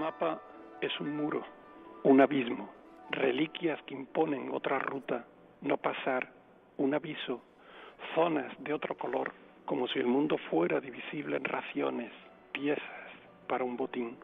mapa es un muro, un abismo, reliquias que imponen otra ruta, no pasar, un aviso, zonas de otro color, como si el mundo fuera divisible en raciones, piezas para un botín.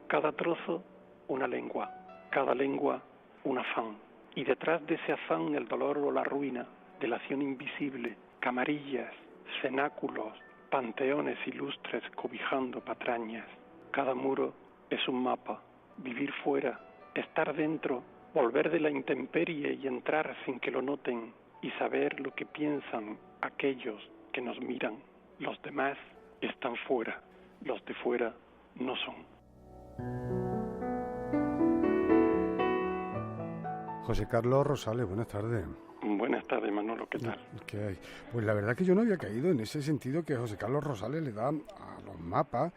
Cada trozo, una lengua, cada lengua, un afán. Y detrás de ese afán el dolor o la ruina, delación invisible, camarillas, cenáculos, panteones ilustres cobijando patrañas. Cada muro es un mapa, vivir fuera, estar dentro, volver de la intemperie y entrar sin que lo noten y saber lo que piensan aquellos que nos miran. Los demás están fuera, los de fuera no son. José Carlos Rosales, buenas tardes. Buenas tardes, Manolo, ¿qué tal? ¿Qué hay? Pues la verdad que yo no había caído en ese sentido que José Carlos Rosales le da a los mapas,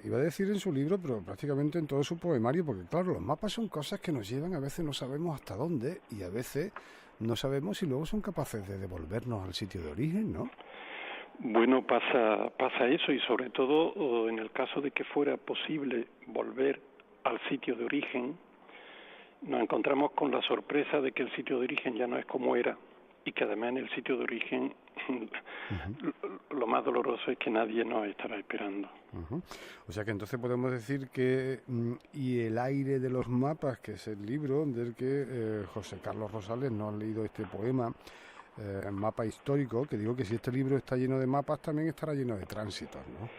iba a decir en su libro, pero prácticamente en todo su poemario, porque claro, los mapas son cosas que nos llevan, a veces no sabemos hasta dónde, y a veces no sabemos si luego son capaces de devolvernos al sitio de origen, ¿no? Bueno, pasa eso, y sobre todo en el caso de que fuera posible volver al sitio de origen, nos encontramos con la sorpresa de que el sitio de origen ya no es como era, y que además en el sitio de origen lo más doloroso es que nadie nos estará esperando. O sea que entonces podemos decir que Y el aire de los mapas, que es el libro del que José Carlos Rosales nos ha leído este poema, mapa histórico, que digo que si este libro está lleno de mapas también estará lleno de tránsitos, ¿no?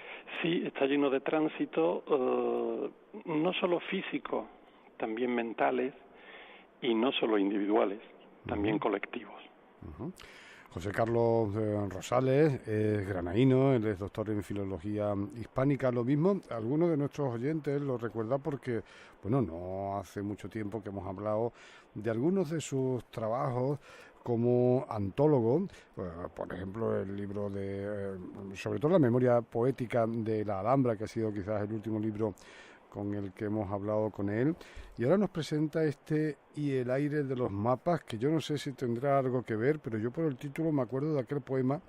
Sí, está lleno de tránsitos, no solo físicos, también mentales, y no solo individuales, también colectivos. José Carlos Rosales es granaíno, él es doctor en Filología Hispánica. Lo mismo, algunos de nuestros oyentes lo recuerdan porque, bueno, no hace mucho tiempo que hemos hablado de algunos de sus trabajos como antólogo, por ejemplo, el libro sobre todo la memoria poética de la Alhambra, que ha sido quizás el último libro con el que hemos hablado con él, y ahora nos presenta Y el aire de los mapas, que yo no sé si tendrá algo que ver, pero yo por el título me acuerdo de aquel poema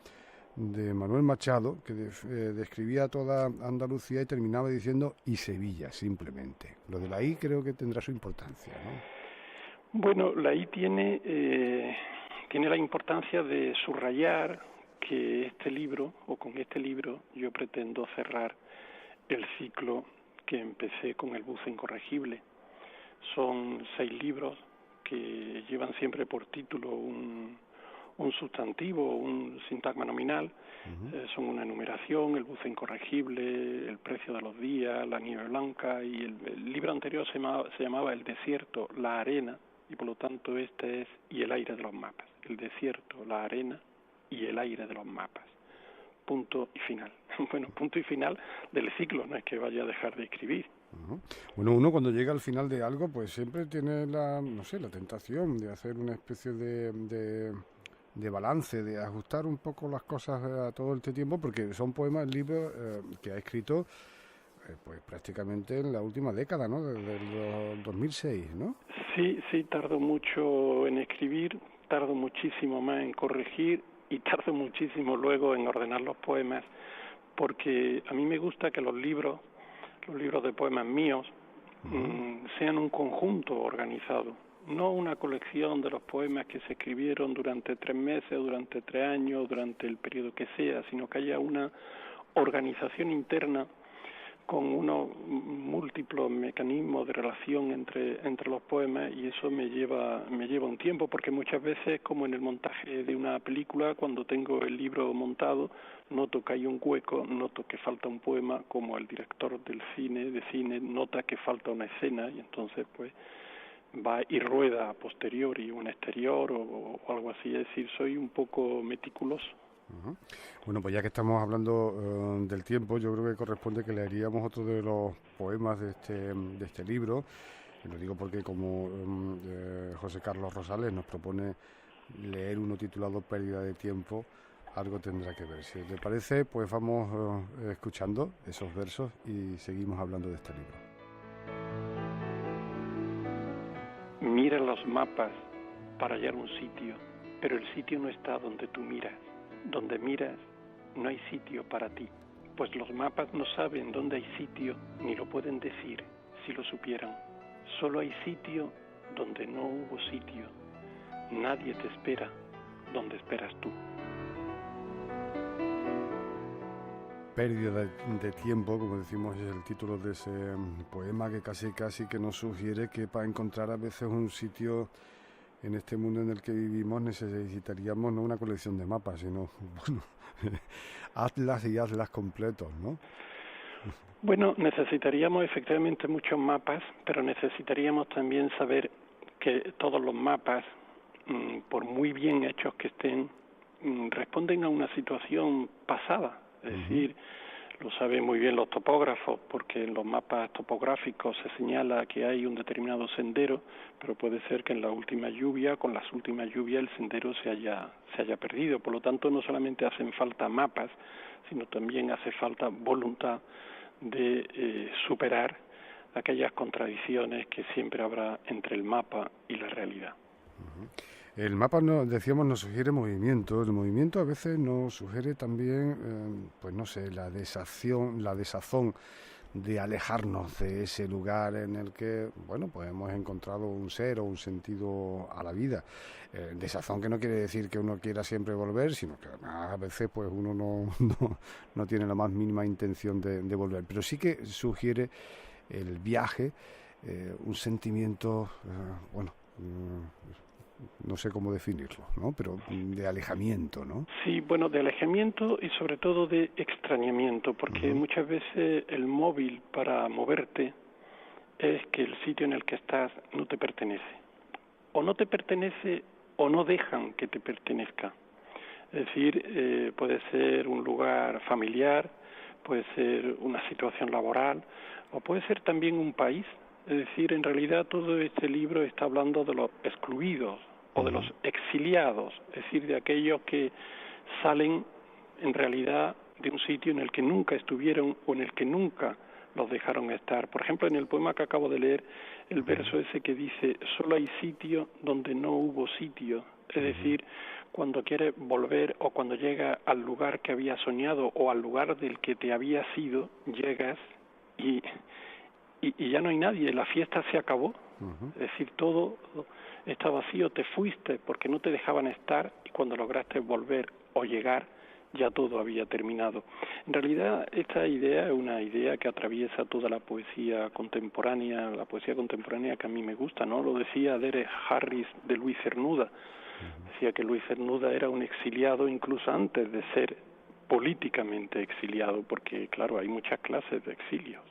de Manuel Machado, que describía toda Andalucía y terminaba diciendo y Sevilla, simplemente. Lo de la I creo que tendrá su importancia, ¿no? Bueno, la I tiene la importancia de subrayar que este libro, o con este libro, yo pretendo cerrar el ciclo que empecé con El buzo incorregible. Son 6 libros que llevan siempre por título un sustantivo, un sintagma nominal. Son una enumeración: El buzo incorregible, El precio de los días, La nieve blanca, y el libro anterior se llamaba El desierto, la arena, y por lo tanto este es Y el aire de los mapas. El desierto, la arena y el aire de los mapas. Punto y final. Bueno, punto y final del ciclo, no es que vaya a dejar de escribir. Bueno, uno cuando llega al final de algo, pues siempre tiene la tentación de hacer una especie de balance, de ajustar un poco las cosas a todo este tiempo, porque son poemas, libros que ha escrito pues prácticamente en la última década, ¿no? Desde el 2006, ¿no? Sí, tardo mucho en escribir, tardo muchísimo más en corregir y tardo muchísimo luego en ordenar los poemas, porque a mí me gusta que los libros de poemas míos sean un conjunto organizado, no una colección de los poemas que se escribieron durante 3 meses o durante 3 años, durante el periodo que sea, sino que haya una organización interna con unos múltiples mecanismos de relación entre los poemas, y eso me lleva un tiempo, porque muchas veces, como en el montaje de una película, cuando tengo el libro montado, noto que hay un hueco, noto que falta un poema, como el director de cine nota que falta una escena, y entonces pues va y rueda a posteriori un exterior o algo así. Es decir, soy un poco meticuloso. Bueno, pues ya que estamos hablando del tiempo, yo creo que corresponde que leeríamos otro de los poemas de este libro. Y lo digo porque como José Carlos Rosales nos propone leer uno titulado Pérdida de tiempo, algo tendrá que ver. Si te parece, pues vamos escuchando esos versos y seguimos hablando de este libro. Mira los mapas para hallar un sitio, pero el sitio no está donde tú miras. Donde miras no hay sitio para ti, pues los mapas no saben dónde hay sitio ni lo pueden decir. si lo supieran. Solo hay sitio donde no hubo sitio. Nadie te espera donde esperas tú. Pérdida de tiempo, como decimos, es el título de ese poema que casi que nos sugiere que para encontrar a veces un sitio en este mundo en el que vivimos necesitaríamos no una colección de mapas, sino bueno, atlas y atlas completos, ¿no? Bueno, necesitaríamos efectivamente muchos mapas, pero necesitaríamos también saber que todos los mapas, por muy bien hechos que estén, responden a una situación pasada. Es decir, lo saben muy bien los topógrafos, porque en los mapas topográficos se señala que hay un determinado sendero, pero puede ser que en la última lluvia, con las últimas lluvias, el sendero se haya perdido. Por lo tanto, no solamente hacen falta mapas, sino también hace falta voluntad de superar aquellas contradicciones que siempre habrá entre el mapa y la realidad. El mapa, decíamos, nos sugiere movimiento. El movimiento a veces nos sugiere también, pues no sé, la desazón de alejarnos de ese lugar en el que, bueno, pues hemos encontrado un ser o un sentido a la vida. Desazón que no quiere decir que uno quiera siempre volver, sino que además a veces pues uno no tiene la más mínima intención de volver. Pero sí que sugiere el viaje, un sentimiento, bueno, no sé cómo definirlo, ¿no? Pero de alejamiento, ¿no? Sí, bueno, de alejamiento y sobre todo de extrañamiento, porque muchas veces el móvil para moverte es que el sitio en el que estás no te pertenece. O no te pertenece o no dejan que te pertenezca. Es decir, puede ser un lugar familiar, puede ser una situación laboral, o puede ser también un país. Es decir, en realidad todo este libro está hablando de los excluidos o de los exiliados, es decir, de aquellos que salen en realidad de un sitio en el que nunca estuvieron o en el que nunca los dejaron estar. Por ejemplo, en el poema que acabo de leer, el verso ese que dice, solo hay sitio donde no hubo sitio, es decir, cuando quieres volver o cuando llegas al lugar que habías soñado o al lugar del que te habías ido, llegas y ya no hay nadie, la fiesta se acabó, es decir, todo está vacío, te fuiste porque no te dejaban estar y cuando lograste volver o llegar ya todo había terminado. En realidad esta idea es una idea que atraviesa toda la poesía contemporánea que a mí me gusta, ¿no? Lo decía Derek Harris de Luis Cernuda, decía que Luis Cernuda era un exiliado incluso antes de ser políticamente exiliado, porque claro, hay muchas clases de exilios.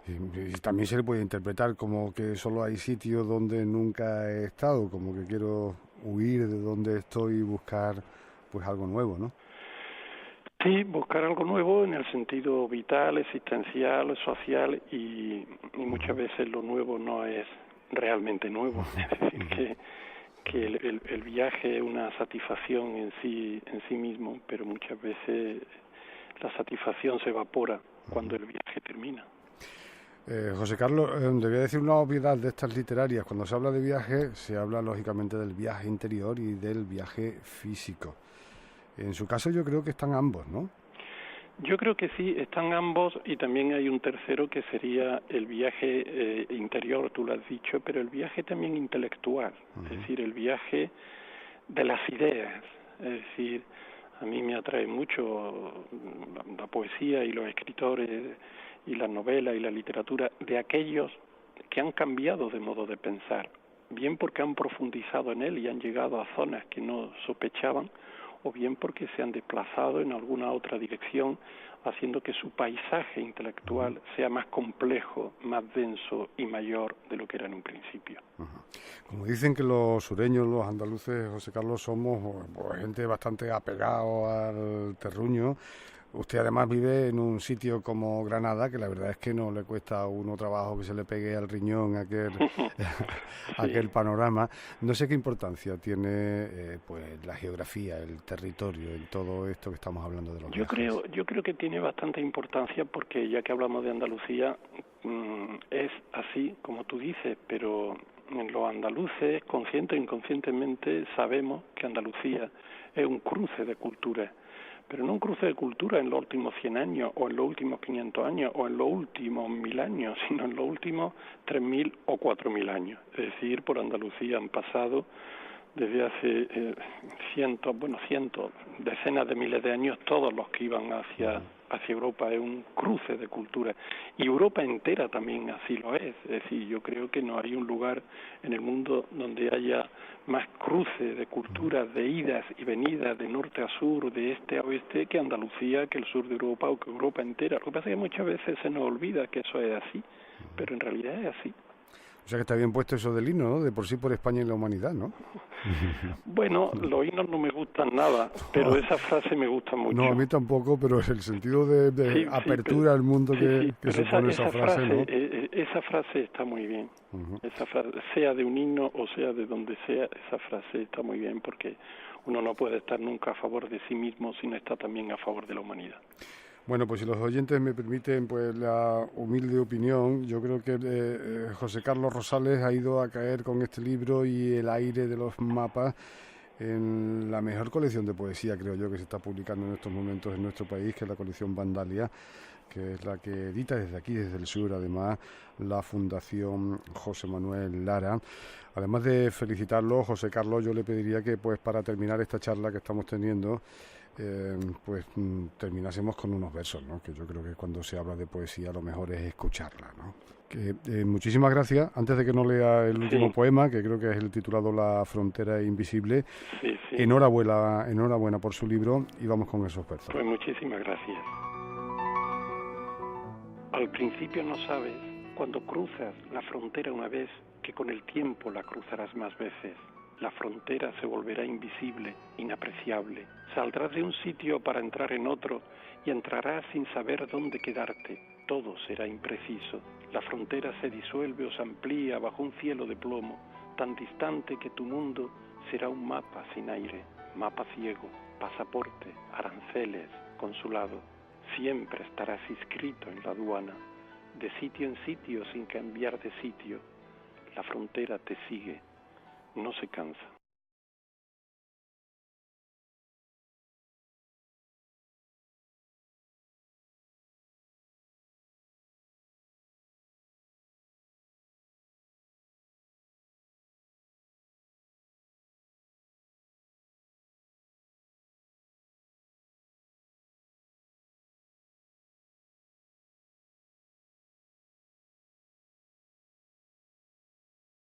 Y también se le puede interpretar como que solo hay sitios donde nunca he estado, como que quiero huir de donde estoy y buscar pues algo nuevo, ¿no? Sí, buscar algo nuevo en el sentido vital, existencial, social y muchas veces lo nuevo no es realmente nuevo, es decir que el viaje es una satisfacción en sí mismo, pero muchas veces la satisfacción se evapora cuando el viaje termina. José Carlos, debía decir una obviedad de estas literarias. Cuando se habla de viaje, se habla lógicamente del viaje interior y del viaje físico. En su caso yo creo que están ambos, ¿no? Yo creo que sí, están ambos y también hay un tercero que sería el viaje interior, tú lo has dicho, pero el viaje también intelectual, es decir, el viaje de las ideas, es decir, a mí me atrae mucho la poesía y los escritores y la novela y la literatura de aquellos que han cambiado de modo de pensar, bien porque han profundizado en él y han llegado a zonas que no sospechaban, o bien porque se han desplazado en alguna otra dirección, haciendo que su paisaje intelectual sea más complejo, más denso y mayor de lo que era en un principio. Como dicen que los sureños, los andaluces, José Carlos, somos pues, gente bastante apegado al terruño. Usted además vive en un sitio como Granada, que la verdad es que no le cuesta a uno trabajo que se le pegue al riñón aquel panorama. No sé qué importancia tiene pues la geografía, el territorio, en todo esto que estamos hablando de los viajes. Yo creo que tiene bastante importancia porque ya que hablamos de Andalucía, es así como tú dices, pero los andaluces, consciente o inconscientemente, sabemos que Andalucía es un cruce de culturas, pero no un cruce de culturas en los últimos 100 años, o en los últimos 500 años, o en los últimos 1000 años, sino en los últimos 3000 o 4000 años. Es decir, por Andalucía han pasado desde hace cientos, decenas de miles de años, todos los que iban hacia Europa. Es un cruce de culturas, y Europa entera también así lo es. Es decir, yo creo que no hay un lugar en el mundo donde haya más cruce de culturas, de idas y venidas, de norte a sur, de este a oeste, que Andalucía, que el sur de Europa o que Europa entera. Lo que pasa es que muchas veces se nos olvida que eso es así, pero en realidad es así. O sea que está bien puesto eso del himno, ¿no? De por sí, por España y la humanidad, ¿no? Bueno, los himnos no me gustan nada, pero esa frase me gusta mucho. No, a mí tampoco, pero es el sentido de apertura al mundo que supone esa frase, ¿no? Esa frase está muy bien. Esa frase, sea de un himno o sea de donde sea, esa frase está muy bien, porque uno no puede estar nunca a favor de sí mismo, sino está también a favor de la humanidad. Bueno, pues si los oyentes me permiten pues la humilde opinión, yo creo que José Carlos Rosales ha ido a caer con este libro y El aire de los mapas en la mejor colección de poesía, creo yo, que se está publicando en estos momentos en nuestro país, que es la colección Vandalia, que es la que edita desde aquí, desde el sur, además, la Fundación José Manuel Lara. Además de felicitarlo, José Carlos, yo le pediría que, pues, para terminar esta charla que estamos teniendo, terminásemos con unos versos, ¿no? Que yo creo que cuando se habla de poesía lo mejor es escucharla, ¿no? Que, muchísimas gracias. Antes de que no lea el último poema, que creo que es el titulado La frontera invisible, enhorabuena por su libro, y vamos con esos versos. Pues muchísimas gracias. Al principio no sabes, cuando cruzas la frontera una vez, que con el tiempo la cruzarás más veces. La frontera se volverá invisible, inapreciable. Saldrás de un sitio para entrar en otro y entrarás sin saber dónde quedarte. Todo será impreciso. La frontera se disuelve o se amplía bajo un cielo de plomo, tan distante que tu mundo será un mapa sin aire, mapa ciego, pasaporte, aranceles, consulado. Siempre estarás inscrito en la aduana, de sitio en sitio sin cambiar de sitio. La frontera te sigue. No se cansa.